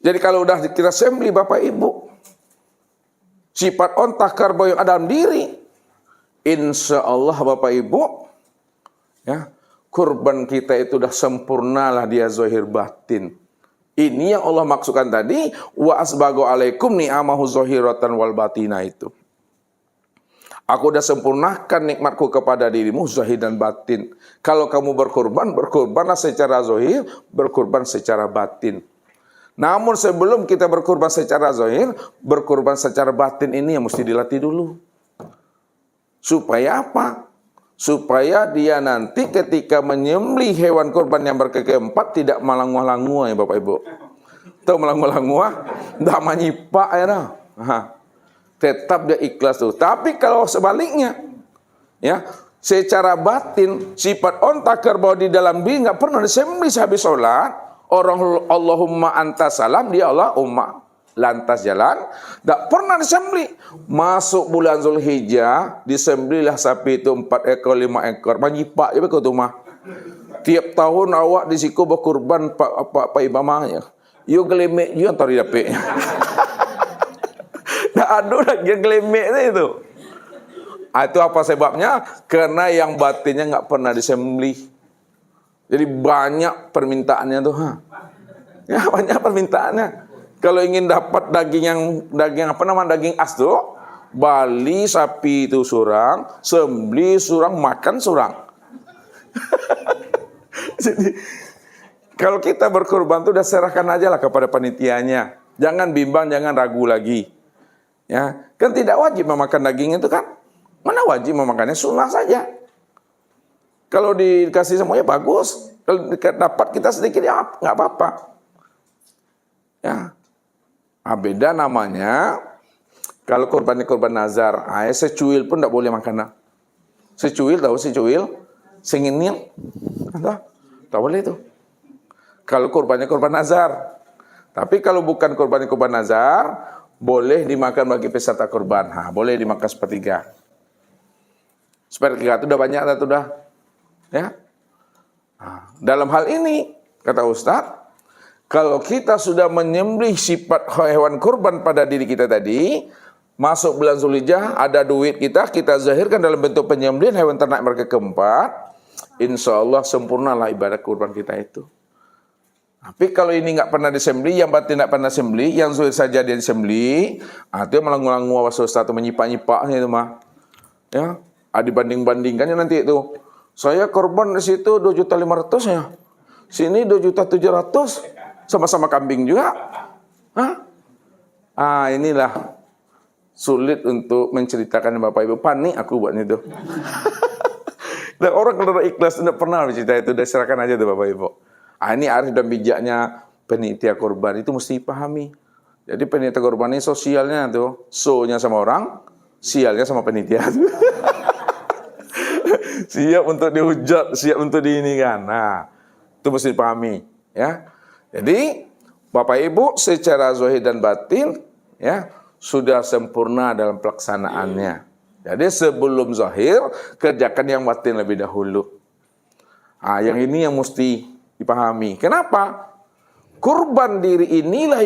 Jadi kalau udah kita sembelih Bapak Ibu, sifat onta kerbau yang ada dalam diri, insya Allah Bapak Ibu, ya, kurban kita itu udah sempurnalah dia zahir batin. Ini yang Allah maksudkan tadi, wa asbagu alaikum ni'amahu zahiratan wal batina itu. Aku udah sempurnakan nikmatku kepada dirimu zahir dan batin. Kalau kamu berkorban, berkorbanlah secara zahir, berkorban secara batin. Namun sebelum kita berkorban secara zahir, berkorban secara batin ini yang mesti dilatih dulu. Supaya apa? Supaya dia nanti ketika menyembelih hewan kurban yang berkeempat tidak malanguah-languah ya Bapak Ibu. Tahu malanguah-languah? Tidak menyipak ya nah. Tetap dia ikhlas tuh. Tapi kalau sebaliknya, ya, secara batin sifat onta kerbau di dalam diri nggak pernah disembelih habis sholat. Orang Allahumma anta salam, dia Allah umma lantas jalan, tak pernah disembelih. Masuk bulan Zulhijjah, disembelihlah sapi itu 4 ekor, 5 ekor. Menyipak je betul tu mah. Tiap tahun awak di siku berkurban pak ibamahnya. You gelemek you antar dapik. Dah ada lagi yang gelemek itu. Itu apa sebabnya? Karena yang batinnya nggak pernah disembelih. Jadi banyak permintaannya tuh, ya banyak permintaannya. Kalau ingin dapat daging daging as tuh, bali sapi itu surang, sembelih surang, makan surang. Jadi kalau kita berkorban tuh udah serahkan aja lah kepada panitianya. Jangan bimbang, jangan ragu lagi. Ya, kan tidak wajib memakan daging itu kan? Mana wajib memakannya, sunnah saja. Kalau dikasih semuanya bagus, kalau dapat kita sedikit ya nggak apa-apa. Ya, beda namanya. Kalau korban nazar, secuil pun tidak boleh makan. Secuil tahu secuil, senginil, tak boleh itu. Kalau korban nazar, tapi kalau bukan korban nazar, boleh dimakan bagi peserta korban. Boleh dimakan sepertiga. Sepertiga itu udah banyak, sudah. Ya. Dalam hal ini, kata Ustadz, kalau kita sudah menyembelih sifat hewan kurban pada diri kita tadi, masuk bulan Zulhijjah, ada duit kita zahirkan dalam bentuk penyembelihan hewan ternak mereka keempat, insya Allah sempurnalah ibadah kurban kita itu. Tapi kalau ini nggak pernah disembelih, yang batin nggak pernah disembelih, yang zahir saja dia disembelih, itu melangu-langu was Ustaz atau menyipak-nyipaknya itu mah. Ya, dibanding-bandingkannya nanti itu. Saya korban di situ 2.500.000 ya. Sini 2.700.000, sama-sama kambing juga. Inilah sulit untuk menceritakan Bapak Ibu. Panik aku buatnya itu. Dan orang kalau ikhlas tidak pernah bercerita itu, serahkan aja tuh Bapak Ibu. Ini arif dan bijaknya penitia korban itu mesti pahami. Jadi penitia korban ini sosialnya tuh, so-nya sama orang, sialnya sama penitia. Siap untuk dihujat, siap untuk diinikan. Itu mesti dipahami, ya. Jadi Bapak Ibu secara zahir dan batin, ya, sudah sempurna dalam pelaksanaannya. Jadi sebelum zahir, kerjakan yang batin lebih dahulu. Yang ini yang mesti dipahami. Kenapa? Kurban diri inilah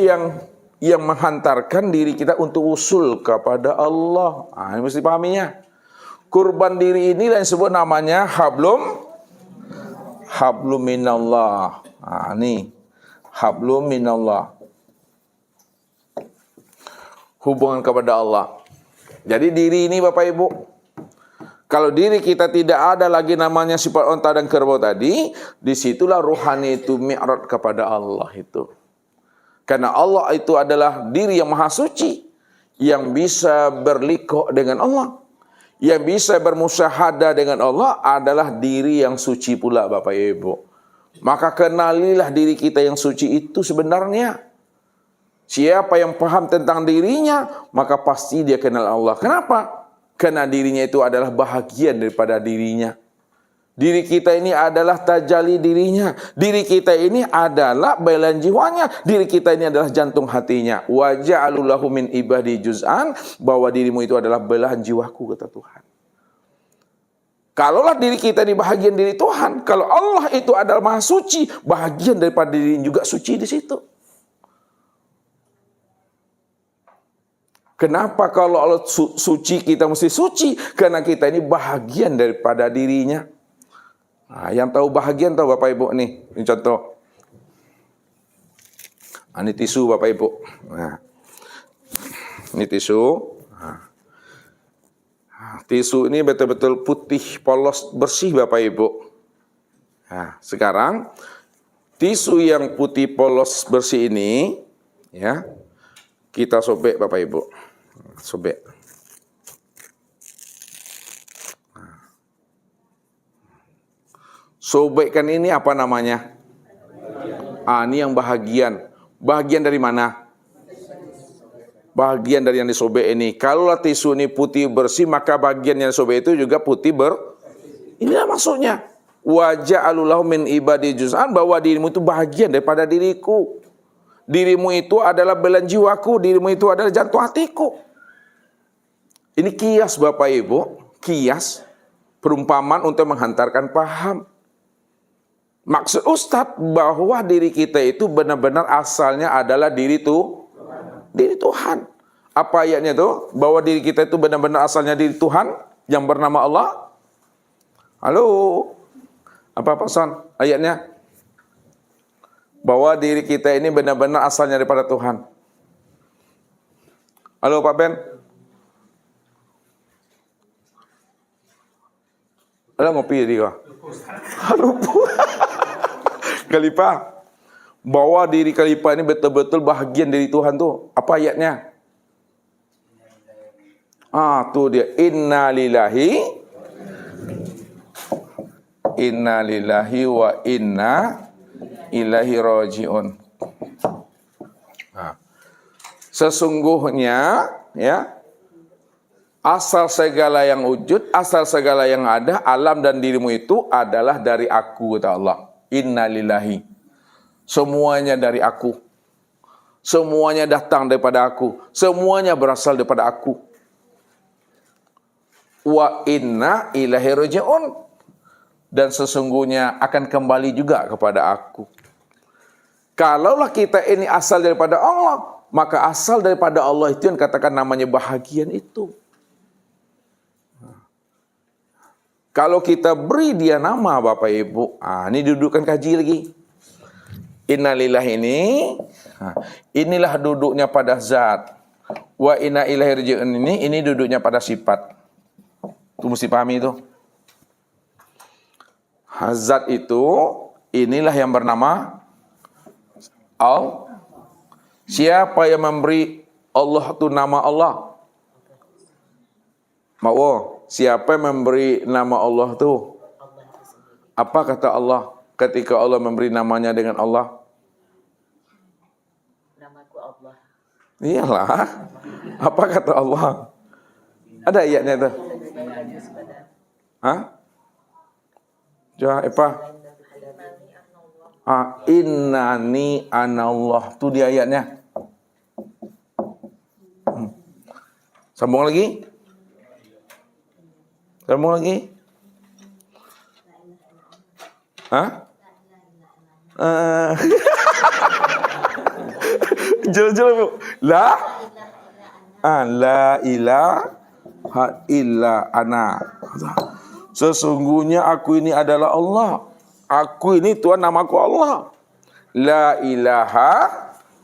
yang menghantarkan diri kita untuk usul kepada Allah. Ini mesti dipahaminya. Kurban diri inilah yang disebut namanya hablum minallah. Ini hablum minallah. Hubungan kepada Allah. Jadi diri ini Bapak Ibu, kalau diri kita tidak ada lagi namanya sifat onta dan kerbau tadi, disitulah ruhani itu mi'raj kepada Allah itu. Karena Allah itu adalah diri yang maha suci, yang bisa berliqah dengan Allah, yang bisa bermusyahadah dengan Allah adalah diri yang suci pula Bapak Ibu. Maka kenalilah diri kita yang suci itu sebenarnya. Siapa yang paham tentang dirinya, maka pasti dia kenal Allah. Kenapa? Karena dirinya itu adalah bahagian daripada dirinya. Diri kita ini adalah tajalli dirinya. Diri kita ini adalah belahan jiwanya. Diri kita ini adalah jantung hatinya. Wa ja'alu lahu min ibadi juz'an, bahwa dirimu itu adalah belahan jiwaku, kata Tuhan. Kalaulah diri kita ini bahagian diri Tuhan, kalau Allah itu adalah maha suci, bahagian daripada diri juga suci di situ. Kenapa kalau Allah suci kita mesti suci? Karena kita ini bahagian daripada dirinya. Nah, yang tahu bahagian tahu Bapak Ibu nih. Ini contoh. Ini tisu Bapak Ibu. Nah, ini tisu. Nah, tisu ini betul-betul putih, polos, bersih Bapak Ibu. Nah, sekarang tisu yang putih, polos, bersih ini, ya, kita sobek Bapak Ibu. Sobek. Sobekkan ini apa namanya? Ini yang bahagian. Bahagian dari mana? Bahagian dari yang disobek ini. Kalau tisu ini putih bersih, maka bagian yang disobek itu juga putih Inilah maksudnya. Wajah alulahu min ibadi juz'an, bahwa dirimu itu bahagian daripada diriku. Dirimu itu adalah belahan jiwaku, dirimu itu adalah jantung hatiku. Ini kias Bapak Ibu, kias perumpamaan untuk menghantarkan paham. Maksud Ustadz bahwa diri kita itu benar-benar asalnya adalah diri Tuhan. Apa ayatnya itu? Bahwa diri kita itu benar-benar asalnya diri Tuhan yang bernama Allah. Halo? Apa pesan ayatnya? Bahwa diri kita ini benar-benar asalnya daripada Tuhan. Halo Pak Ben? Ada ngopi dia? Halo Khalifah. Bahwa diri Khalifah ini betul-betul bahagian dari Tuhan tuh. Apa ayatnya? Tuh dia. Inna lillahi wa inna ilaihi raji'un. Sesungguhnya, ya, asal segala yang wujud, asal segala yang ada, alam dan dirimu itu adalah dari aku, kata Allah. Inna lillahi. Semuanya dari aku. Semuanya datang daripada aku. Semuanya berasal daripada aku. Wa inna ilaihi raji'un. Dan sesungguhnya akan kembali juga kepada aku. Kalaulah kita ini asal daripada Allah, maka asal daripada Allah itu yang katakan namanya bahagian itu. Kalau kita beri dia nama Bapak Ibu, ini dudukkan kaji lagi. Innalillahi inilah duduknya pada zat. Wa inna ilaihi raji'un ini duduknya pada sifat. Itu mesti pahami itu. Zat itu inilah yang bernama Allah. Siapa yang memberi Allah itu nama Allah? Mau? Siapa yang memberi nama Allah itu? Apa kata Allah ketika Allah memberi namanya dengan Allah? Namaku Allah. Iyalah. Apa kata Allah? Ada ayatnya itu? Hah? Coba apa? Innani anallah. Itu di ayatnya. Sambung lagi. Sambung lagi. Hah? Jelas-jelas Bu. La ilaha illa ana. Sesungguhnya aku ini adalah Allah. Aku ini Tuhan, namaku Allah. La ilaha,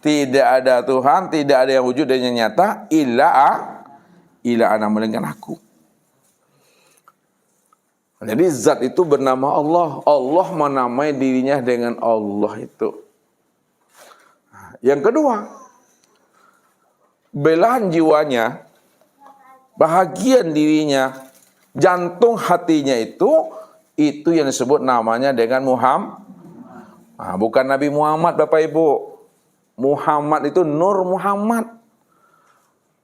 tidak ada Tuhan, tidak ada yang wujud dan yang nyata, illa ana, melainkan aku. Jadi zat itu bernama Allah. Allah menamai dirinya dengan Allah itu. Yang kedua, belahan jiwanya, bahagian dirinya, jantung hatinya itu yang disebut namanya dengan Muhammad. Bukan Nabi Muhammad Bapak Ibu. Muhammad itu Nur Muhammad.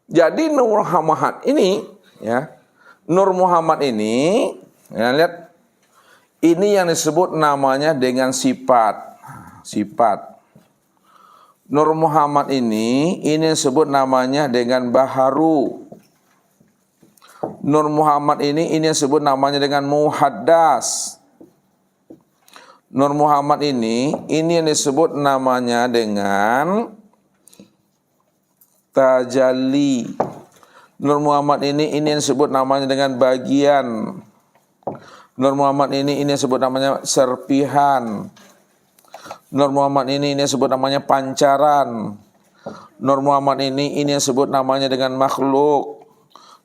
Jadi Nur Muhammad ini, ya, Nur Muhammad ini, ya, lihat, ini yang disebut namanya dengan sifat. Sifat. Nur Muhammad ini disebut namanya dengan baharu. Nur Muhammad ini disebut namanya dengan muhaddas. Nur Muhammad ini yang disebut namanya dengan tajalli. Nur Muhammad ini yang disebut namanya dengan bagian. Nur Muhammad ini yang disebut namanya serpihan. Nur Muhammad ini yang disebut namanya pancaran. Nur Muhammad ini yang disebut namanya dengan makhluk.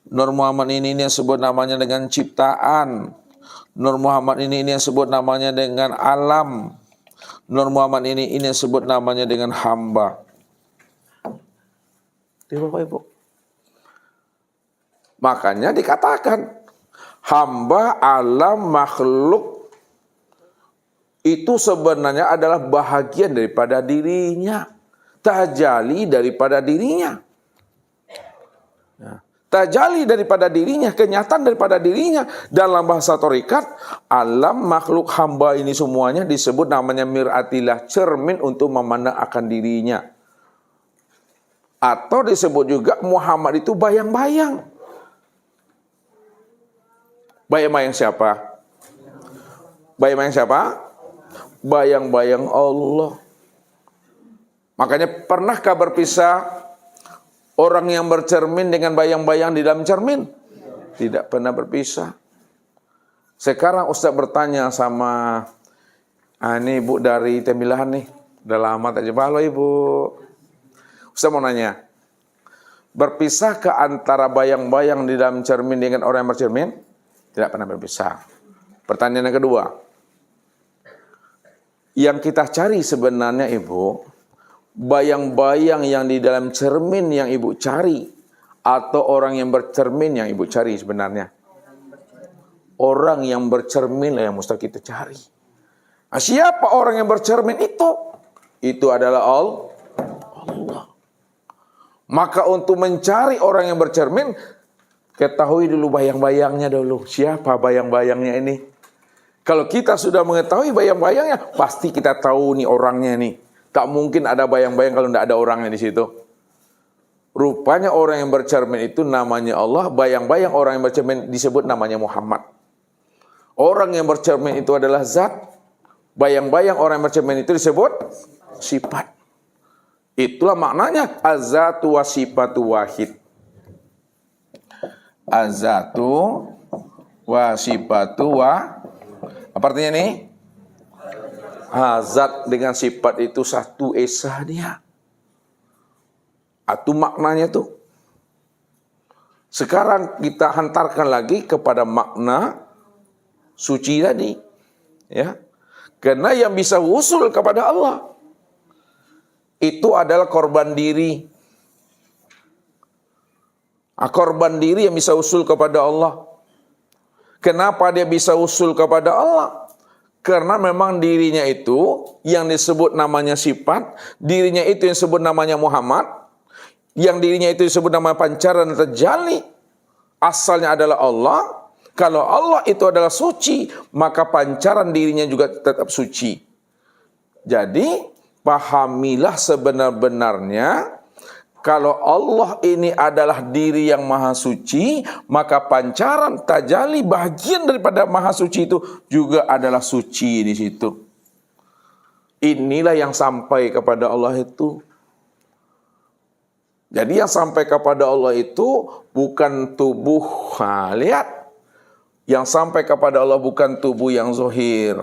Nur Muhammad ini yang disebut namanya dengan ciptaan. Nur Muhammad ini yang disebut namanya dengan alam. Nur Muhammad ini yang disebut namanya dengan hamba. Itu Bapak Ibu. Makanya dikatakan hamba, alam, makhluk itu sebenarnya adalah bahagian daripada dirinya, tajali daripada dirinya. Tajali daripada dirinya, kenyataan daripada dirinya. Dalam bahasa tarekat, alam, makhluk, hamba ini semuanya disebut namanya mir'atillah, cermin untuk memandang akan dirinya. Atau disebut juga Muhammad itu bayang-bayang. Bayang-bayang siapa? Bayang-bayang siapa? Bayang-bayang Allah. Makanya pernahkah berpisah orang yang bercermin dengan bayang-bayang di dalam cermin? Tidak pernah berpisah. Sekarang Ustaz bertanya sama ini Ibu dari Temilahan nih. Udah lama tak jumpa. Halo Ibu. Ustaz mau nanya. Berpisahkah antara bayang-bayang di dalam cermin dengan orang yang bercermin? Tidak pernah berpisah. Pertanyaan yang kedua. Yang kita cari sebenarnya Ibu, bayang-bayang yang di dalam cermin yang Ibu cari, atau orang yang bercermin yang Ibu cari sebenarnya? Orang yang bercermin yang mesti kita cari. Nah, siapa orang yang bercermin itu? Itu adalah Allah. Maka untuk mencari orang yang bercermin, ketahui dulu bayang-bayangnya dulu. Siapa bayang-bayangnya ini? Kalau kita sudah mengetahui bayang-bayangnya, pasti kita tahu nih orangnya nih. Tak mungkin ada bayang-bayang kalau tidak ada orangnya di situ. Rupanya orang yang bercermin itu namanya Allah. Bayang-bayang orang yang bercermin disebut namanya Muhammad. Orang yang bercermin itu adalah zat. Bayang-bayang orang yang bercermin itu disebut sifat. Itulah maknanya az-zatu wa sifatu wahid. Az-zatu wa sifatu wa, apa artinya nih? Zat dengan sifat itu satu esa dia. Itu maknanya tuh. Sekarang kita hantarkan lagi kepada makna suci tadi. Ya. Karena yang bisa usul kepada Allah itu adalah korban diri. Korban diri yang bisa usul kepada Allah. Kenapa dia bisa usul kepada Allah? Karena memang dirinya itu yang disebut namanya sifat, dirinya itu yang disebut namanya Muhammad, yang dirinya itu disebut nama pancaran terjali, asalnya adalah Allah. Kalau Allah itu adalah suci, maka pancaran dirinya juga tetap suci. Jadi, pahamilah sebenar-benarnya, kalau Allah ini adalah diri yang maha suci, maka pancaran tajali bagian daripada maha suci itu juga adalah suci di situ. Inilah yang sampai kepada Allah itu. Jadi yang sampai kepada Allah itu bukan tubuh. Lihat. Yang sampai kepada Allah bukan tubuh yang zahir.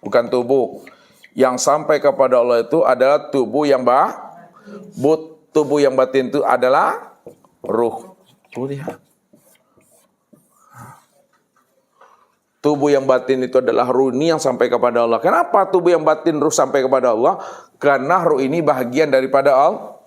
Bukan tubuh. Yang sampai kepada Allah itu adalah tubuh yang tubuh yang batin itu adalah ruh. Lihat. Tubuh yang batin itu adalah ruh ini yang sampai kepada Allah. Kenapa tubuh yang batin ruh sampai kepada Allah? Karena ruh ini bahagian daripada Allah.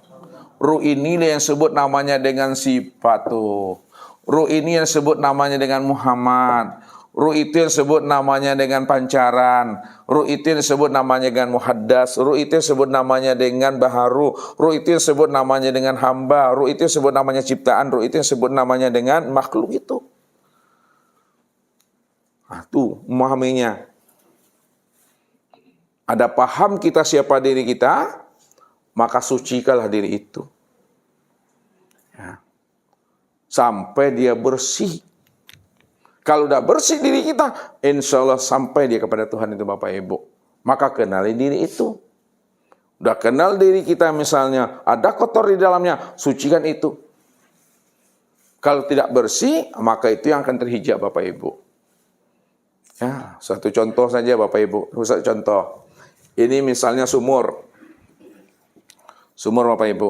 Ruh ini yang sebut namanya dengan sifat tuh. Ruh ini yang sebut namanya dengan Muhammad. Ruh itu yang sebut namanya dengan pancaran. Ruh itu yang sebut namanya dengan muhaddas. Ruh itu yang sebut namanya dengan baharu. Ruh itu yang sebut namanya dengan hamba. Ruh itu yang sebut namanya ciptaan. Ruh itu yang sebut namanya dengan makhluk itu. Nah, tuh memahaminya. Ada paham kita siapa diri kita, maka sucikalah diri itu. Ya. Sampai dia bersih. Kalau udah bersih diri kita, insya Allah sampai dia kepada Tuhan itu Bapak Ibu. Maka kenali diri itu. Udah kenal diri kita misalnya, ada kotor di dalamnya, sucikan itu. Kalau tidak bersih, maka itu yang akan terhijab Bapak Ibu. Ya, satu contoh saja Bapak Ibu. Satu contoh. Ini misalnya sumur. Sumur Bapak Ibu.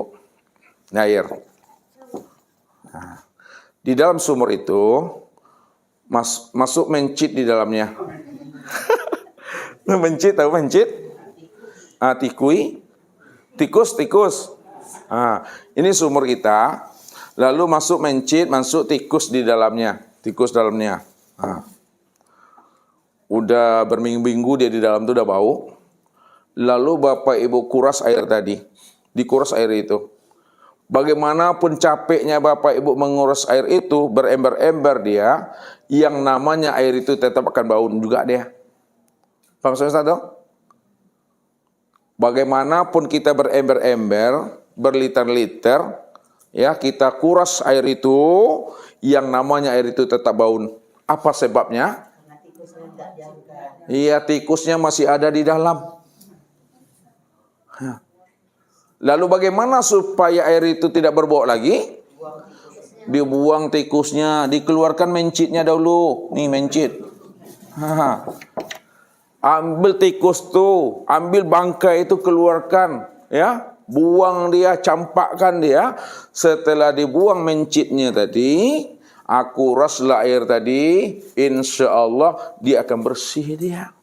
Air. Nah, di dalam sumur itu masuk mencit di dalamnya. Mencit, tahu mencit? Tikus. Ini sumur kita. Lalu masuk mencit, masuk tikus di dalamnya. Udah berminggu-minggu dia di dalam itu udah bau. Lalu Bapak Ibu kuras air tadi. Dikuras air itu. Bagaimanapun capeknya Bapak Ibu menguras air itu, berember-ember dia, yang namanya air itu tetap akan bau juga dia. Paham Ustaz? Bagaimanapun kita berember-ember, berliter-liter, ya, kita kuras air itu, yang namanya air itu tetap bau. Apa sebabnya? Iya, tikusnya masih ada di dalam. Lalu bagaimana supaya air itu tidak berbau lagi? Dibuang tikusnya, dikeluarkan mencitnya dulu. Nih mencit. Ambil tikus tuh, ambil bangkai itu keluarkan, ya. Buang dia, campakkan dia. Setelah dibuang mencitnya tadi, aku raslah air tadi, insya Allah dia akan bersih dia.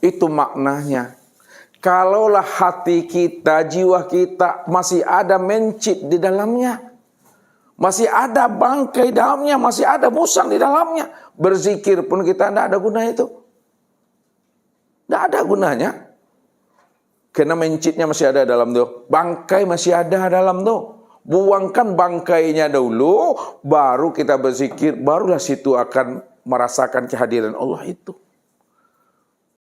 Itu maknanya. Kalaulah hati kita, jiwa kita masih ada mencit di dalamnya, masih ada bangkai dalamnya, masih ada musang di dalamnya, berzikir pun kita tidak ada guna itu. Tidak ada gunanya. Karena mencitnya masih ada dalam tuh. Bangkai masih ada dalam tuh. Buangkan bangkainya dulu, baru kita berzikir, barulah situ akan merasakan kehadiran Allah itu.